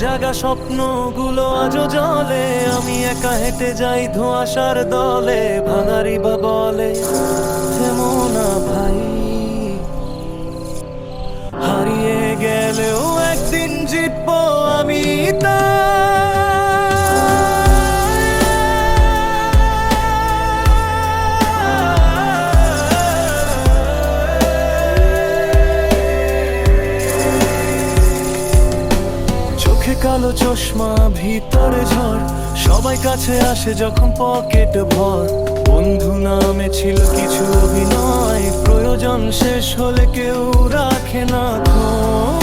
জাগা স্বপ্নগুলো আজও জলে। আমি একা হেঁটে যাই ধোঁয়াশার দলে, ভাঙারি বা বলে থেমো না ভাই। হারিয়ে গেলেও একদিন জিতবো আমি চোখে কালো চশমা ভিতরে ঝড়, সবাই কাছে আসে যখন পকেট ভর। বন্ধু নামে ছিল কিছু অভিনয়, প্রয়োজন শেষ হলে কেউ রাখে না খোঁজ।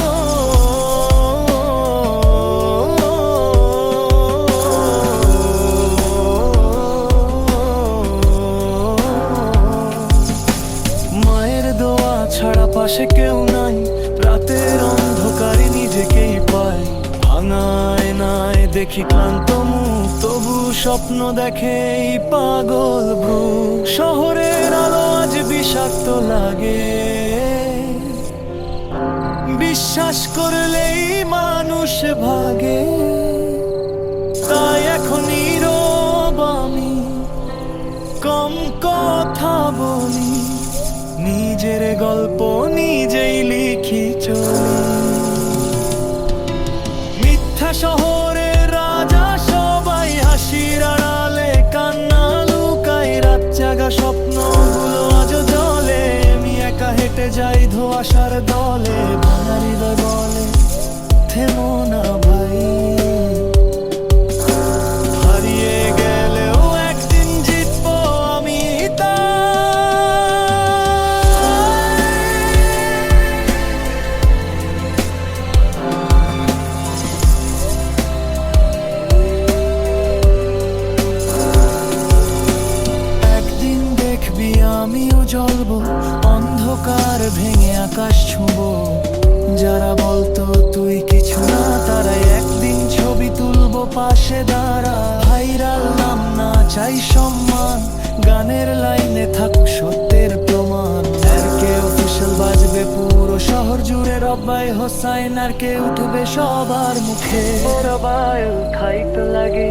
মায়ের দোয়া ছাড়া পাশে কেউ নাই, রাতের অন্ধকারে নিজেকেই পাই। ভাঙায় নাই দেখি ক্লান্ত মুখ, তবু স্বপ্ন দেখে এই পাগল বুক। শহরের আলো আজ বিষাক্ত লাগে, বিশ্বাস করলেই মানুষ ভাগে। তাই এখন নীরব আমি, কম কথা বলি, নিজের গল্প নিজেই লিখি চলি। মিথ্যা শহরের রাজা সবাই হাসির আড়ালে কান্না লুকাই। রাত জাগা স্বপ্নগুলো আজও জলে, আমি একা হেঁটে যাই ধোঁয়াশার দলে। ভাঙারি বলে থেমো না ভাই। হারিয়ে গেলেও একদিন জিতবো আমি একদিন দেখবি আমিও জ্বলবো, অন্ধকার ভেঙে আকাশ ছুঁবো। যারা বলতো তুই কিছু না, তারাই একদিন ছবি তুলবো পাশে দাঁড়া। ভাইরাল নাম না চাই সম্মান, গানের লাইনে থাকুক সত্যের প্রমাণ। আর কে অফিসিয়াল বাজবে পুরো শহর জুড়ে, রব্বাই হোসাইন আর কে উঠবে সবার মুখে। ওরা বায়ু খাইতে লাগে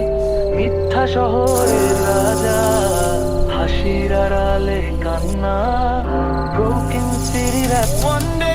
মিথ্যা শহরের রাজা, হাসির আড়ালে কান্না। Broken city that one day